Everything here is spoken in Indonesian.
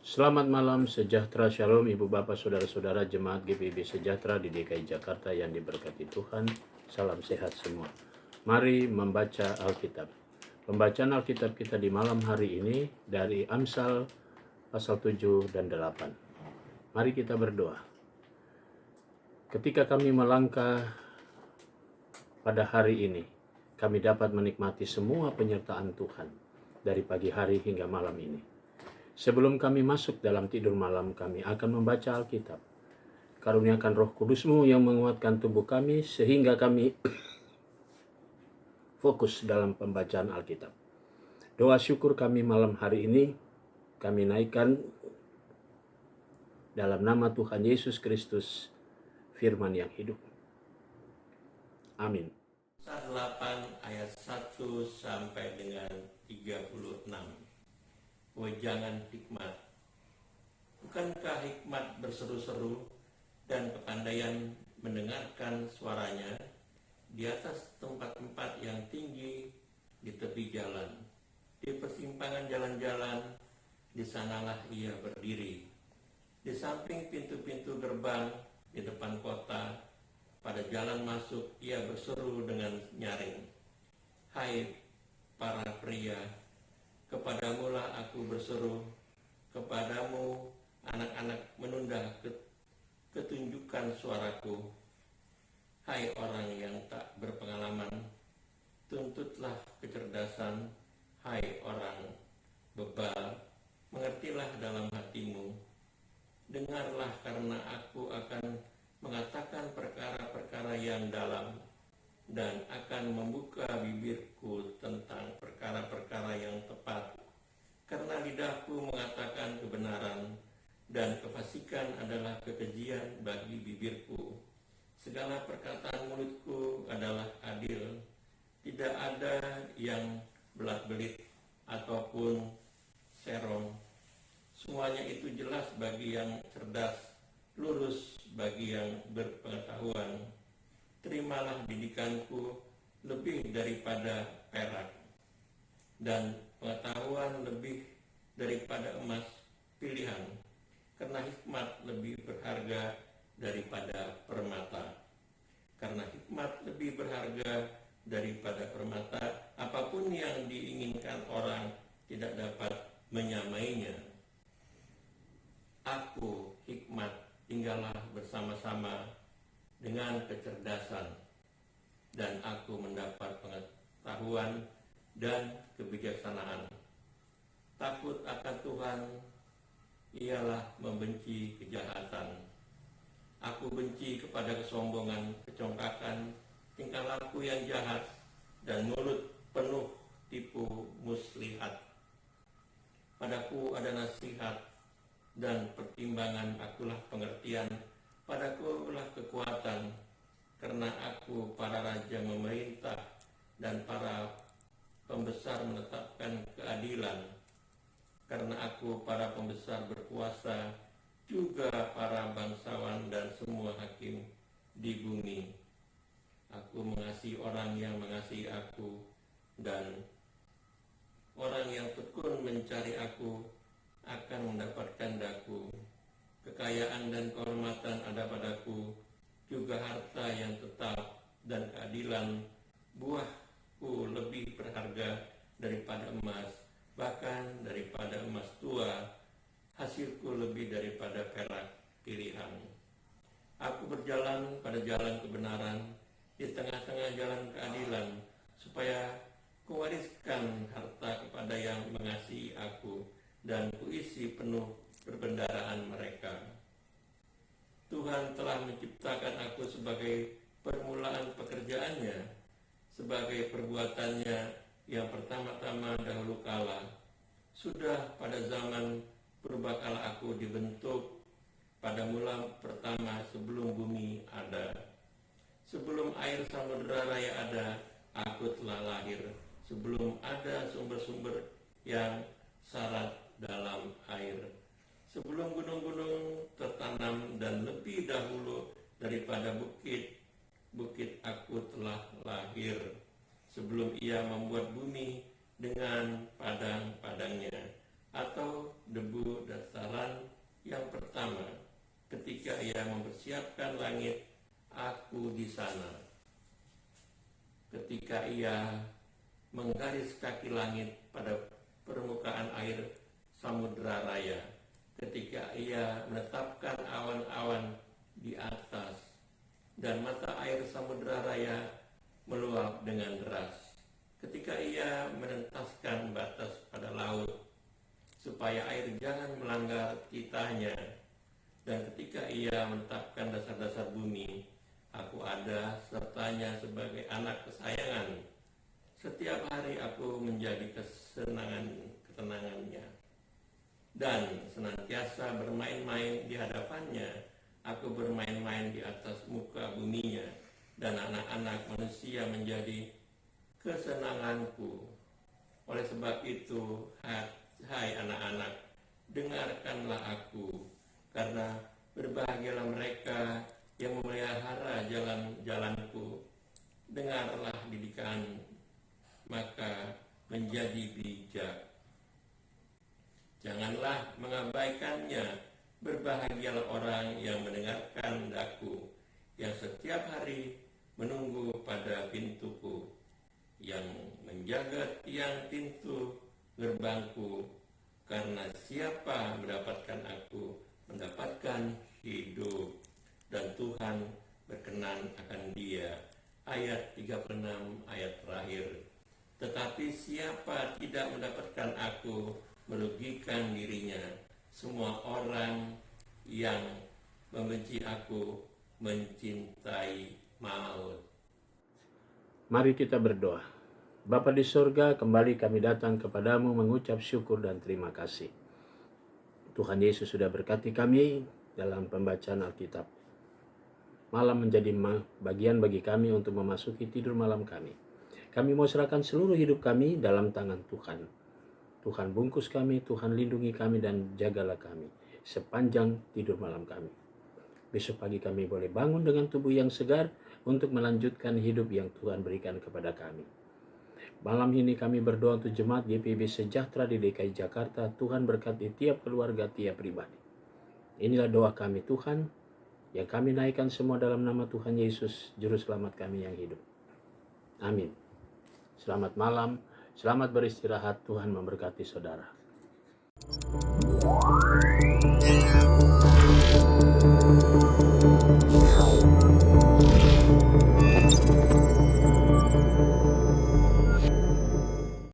Selamat malam, sejahtera, shalom Ibu Bapak, Saudara-saudara Jemaat GPIB Sejahtera di DKI Jakarta yang diberkati Tuhan. Salam sehat semua. Mari membaca Alkitab. Pembacaan Alkitab kita di malam hari ini dari Amsal pasal 7 dan 8. Mari kita berdoa. Ketika kami melangkah pada hari ini, kami dapat menikmati semua penyertaan Tuhan dari pagi hari hingga malam ini. Sebelum kami masuk dalam tidur malam, kami akan membaca Alkitab. Karuniakan Roh Kudus-Mu yang menguatkan tubuh kami, sehingga kami fokus dalam pembacaan Alkitab. Doa syukur kami malam hari ini, kami naikkan dalam nama Tuhan Yesus Kristus, firman yang hidup. Amin. 8 ayat 1 sampai dengan 36. Wejangan hikmat. Bukankah hikmat berseru-seru dan kepandaian mendengarkan suaranya di atas tempat-tempat yang tinggi di tepi jalan, di persimpangan jalan-jalan, di sanalah ia berdiri, di samping pintu-pintu gerbang di depan kota, pada jalan masuk ia berseru dengan nyaring, hai para pria, kepadamulah aku berseru, kepadamu anak-anak menunda ketunjukan suaraku. Hai orang yang tak berpengalaman, tuntutlah kecerdasan. Hai orang bebal, mengertilah dalam hatimu. Dengarlah, karena aku akan mengatakan perkara-perkara yang dalam, dan akan membuka bibirku tentang perkara-perkara yang tepat. Karena lidahku mengatakan kebenaran, dan kefasikan adalah kekejian bagi bibirku. Segala perkataan mulutku adalah adil, tidak ada yang belat-belit ataupun serong. Semuanya itu jelas bagi yang cerdas, lurus bagi yang berpengetahuan. Terimalah didikanku lebih daripada perak, dan pengetahuan lebih daripada emas pilihan, karena hikmat lebih berharga daripada permata. Karena hikmat lebih berharga daripada permata, apapun yang diinginkan orang tidak dapat menyamainya. Aku, hikmat, tinggallah bersama-sama dengan kecerdasan, dan aku mendapat pengetahuan dan kebijaksanaan. Takut akan Tuhan ialah membenci kejahatan. Aku benci kepada kesombongan, kecongkakan, tingkah laku yang jahat, dan mulut penuh tipu muslihat. Padaku ada nasihat dan pertimbangan, akulah pengertian. Padakulah kekuatan, karena aku para raja memerintah dan para pembesar menetapkan keadilan. Karena aku para pembesar berkuasa, juga para bangsawan dan semua hakim di bumi. Aku mengasihi orang yang mengasihi aku, dan orang yang tekun mencari aku akan mendapatkan daku. Kekayaan dan kehormatan ada padaku, juga harta yang tetap dan keadilan. Buahku lebih berharga daripada emas, bahkan daripada emas tua. Hasilku lebih daripada perak pilihan. Aku berjalan pada jalan kebenaran, di tengah-tengah jalan keadilan, supaya kuwariskan harta kepada yang mengasihi aku, dan kuisi penuh perbendaharaan mereka. Tuhan telah menciptakan aku sebagai permulaan pekerjaannya, sebagai perbuatannya yang pertama-tama dahulu kala. Sudah pada zaman purbakala aku dibentuk, pada mula pertama sebelum bumi ada. Sebelum air samudera raya ada, aku telah lahir. Sebelum ada sumber-sumber yang syarat dalam air. Sebelum gunung-gunung tertanam dan lebih dahulu daripada bukit-bukit aku telah lahir. Sebelum ia membuat bumi dengan padang-padangnya, atau debu dasaran Ia mempersiapkan langit, aku di sana. Ketika Ia menggaris kaki langit pada permukaan air samudera raya, ketika Ia menetapkan awan-awan di atas, dan mata air samudera raya meluap dengan deras, ketika Ia menentaskan batas pada laut, supaya air jangan melanggar titahnya, dan ketika Ia menetapkan dasar-dasar bumi, aku ada sertanya sebagai anak kesayangan. Setiap hari aku menjadi ketenangannya, dan senantiasa bermain-main di hadapannya. Aku bermain-main di atas muka buminya, dan anak-anak manusia menjadi kesenanganku. Oleh sebab itu, hai anak-anak, dengarkanlah aku, karena berbahagialah mereka yang memelihara jalan-jalanku. Dengarlah didikan, maka menjadi bijak. Janganlah mengabaikannya. Berbahagialah orang yang mendengarkan daku, yang setiap hari menunggu pada pintuku, yang menjaga tiang pintu gerbangku, karena siapa mendapatkan aku mendapatkan hidup, dan Tuhan berkenan akan dia. Ayat 36 ayat terakhir. Tetapi siapa tidak mendapatkan aku merugikan dirinya. Semua orang yang membenci aku mencintai maut. Mari kita berdoa. Bapa di sorga, kembali kami datang kepadamu mengucap syukur dan terima kasih. Tuhan Yesus sudah berkati kami dalam pembacaan Alkitab. Malam menjadi bagian bagi kami untuk memasuki tidur malam kami. Kami mau serahkan seluruh hidup kami dalam tangan Tuhan. Tuhan bungkus kami, Tuhan lindungi kami dan jagalah kami sepanjang tidur malam kami. Besok pagi kami boleh bangun dengan tubuh yang segar untuk melanjutkan hidup yang Tuhan berikan kepada kami. Malam ini kami berdoa untuk jemaat GPIB Sejahtera di DKI Jakarta. Tuhan berkati tiap keluarga, tiap pribadi. Inilah doa kami Tuhan, yang kami naikkan semua dalam nama Tuhan Yesus, Juru Selamat kami yang hidup. Amin. Selamat malam, selamat beristirahat, Tuhan memberkati saudara.